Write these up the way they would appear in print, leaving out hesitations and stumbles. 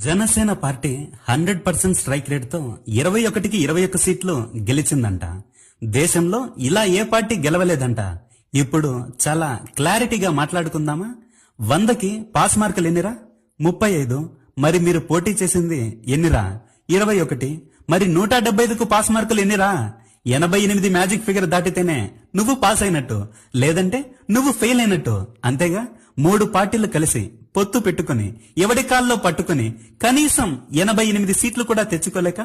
Janasena party 100% strike rate తో 21కి 21 సీట్లు గెలిచిందంట. దేశంలో ఇలా ఏ పార్టీ గెలవలేదంట. ఇప్పుడు చాలా క్లారిటీగా మాట్లాడుకుందామా? 100కి పాస్ మార్కులు ఎన్నిరా? 35. మరి మీరు పోటీ చేసింది ఎన్నిరా? 21. మరి 175కు పాస్ మార్కులు ఎన్నిరా? 88 మ్యాజిక్ ఫిగర్ దాటితేనే నువ్వు పాస్ అయినట్టు, లేదంటే నువ్వు ఫెయిల్ అయినట్టు. అంతేగా? 3 పార్టీలు కలిసి పొత్తు పెట్టుకుని ఎవడి కాల్లో పట్టుకుని కనీసం 88 సీట్లు కూడా తెచ్చుకోలేక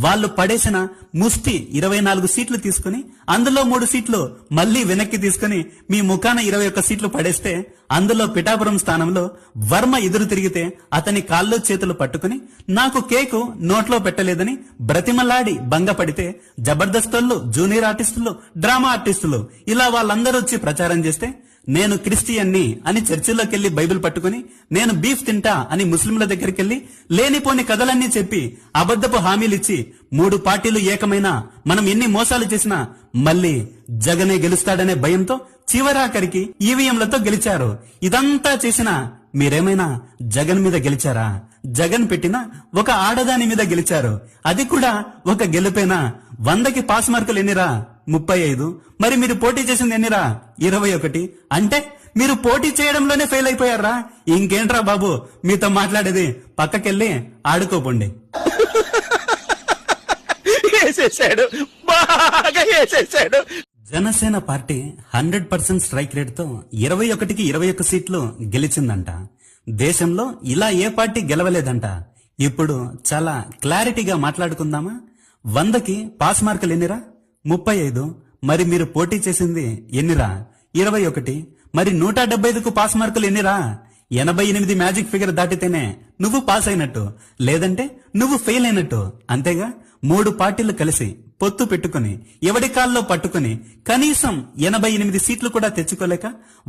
వాళ్ళు పడేసిన ముష్టి 24 సీట్లు తీసుకుని అందులో 3 సీట్లు మళ్లీ వెనక్కి తీసుకుని మీ ముఖాన 21 సీట్లు పడేస్తే అందులో పిఠాపురం స్థానంలో వర్మ ఎదురు తిరిగితే అతని కాళ్ళు చేతులు పట్టుకుని నాకు కేకు నోట్లో పెట్టలేదని బ్రతిమలాడి భంగపడితే జబర్దస్తోళ్ళు, జూనియర్ ఆర్టిస్టులు, డ్రామా ఆర్టిస్టులు ఇలా వాళ్ళందరూ వచ్చి ప్రచారం చేస్తే నేను క్రిస్టియన్ని అని చర్చిల్లోకెళ్లి బైబిల్ పట్టుకుని నేను బీఫ్ తింటా అని ముస్లింల దగ్గరికెళ్లి లేనిపోని కథలన్నీ చెప్పి అబద్ధపు హామీలిచ్చి 3 పార్టీలు ఏకమైనా మనం ఎన్ని మోసాలు చేసినా మళ్ళీ జగనే గెలుస్తాడనే భయంతో చివరాఖరికి ఈవీఎంలతో గెలిచారు. ఇదంతా చేసినా మీరేమైనా జగన్ మీద గెలిచారా? జగన్ పెట్టిన ఒక ఆడదాని మీద గెలిచారు. అది కూడా ఒక గెలుపేనా? 100కి పాస్ మార్కులు ఎన్నిరా? 35. మరి మీరు పోటీ చేసింది ఎన్నిరా? 21. అంటే మీరు పోటీ చేయడంలోనే ఫెయిల్ అయిపోయారా? ఇంకేంట్రా బాబు మీతో మాట్లాడేది? పక్కకెళ్ళి ఆడుకోపోండి. జనసేన పార్టీ 100% స్ట్రైక్ రేట్ తో 21కి 21 సీట్లు గెలిచిందంట. దేశంలో ఇలా ఏ పార్టీ గెలవలేదంట. ఇప్పుడు చాలా క్లారిటీగా మాట్లాడుకుందామా? 100కి పాస్ మార్కులు ఎన్నిరా? 35. మరి మీరు పోటీ చేసింది ఎన్నిరా? 21. మరి 175కు పాస్ మార్కులు ఎన్నిరా? 88 మ్యాజిక్ ఫిగర్ దాటితేనే నువ్వు పాస్ అయినట్టు, లేదంటే నువ్వు ఫెయిల్ అయినట్టు. అంతేగా? 3 పార్టీలు కలిసి పొత్తు పెట్టుకుని ఎవడి కాల్లో పట్టుకుని కనీసం 88 సీట్లు కూడా తెచ్చుకోలేక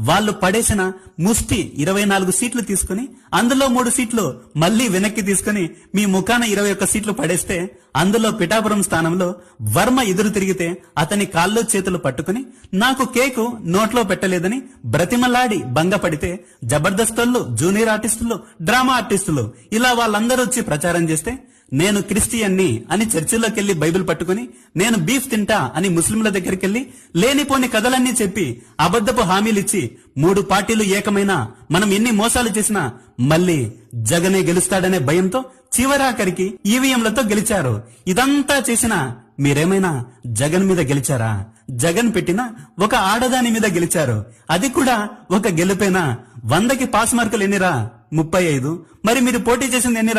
వాళ్ళు పడేసిన ముష్టి 24 సీట్లు తీసుకుని అందులో 3 సీట్లు మళ్లీ వెనక్కి తీసుకుని మీ ముఖాన 21 సీట్లు పడేస్తే అందులో పిఠాపురం స్థానంలో వర్మ ఎదురు తిరిగితే అతని కాళ్ళు చేతులు పట్టుకుని నాకు కేకు నోట్లో పెట్టలేదని బ్రతిమలాడి భంగపడితే జబర్దస్తోళ్ళు, జూనియర్ ఆర్టిస్టులు, డ్రామా ఆర్టిస్టులు ఇలా వాళ్ళందరూ వచ్చి ప్రచారం చేస్తే నేను క్రిస్టియన్ని అని చర్చిల్లోకెళ్లి బైబిల్ పట్టుకుని నేను బీఫ్ తింటా అని ముస్లింల దగ్గరికెళ్లి లేనిపోని కథలన్నీ చెప్పి అబద్ధపు హామీలిచ్చి 3 పార్టీలు ఏకమైనా మనం ఎన్ని మోసాలు చేసినా మళ్ళీ జగనే గెలుస్తాడనే భయంతో చివరాఖరికి ఈవీఎంలతో గెలిచారు. ఇదంతా చేసినా మీరేమైనా జగన్ మీద గెలిచారా? జగన్ పెట్టిన ఒక ఆడదాని మీద గెలిచారు. అది కూడా ఒక గెలుపేనా? 100కి పాస్ మార్కులు ఎన్నిరా? 35. మరి మీరు పోటీ చేసింది ఎన్నిరా?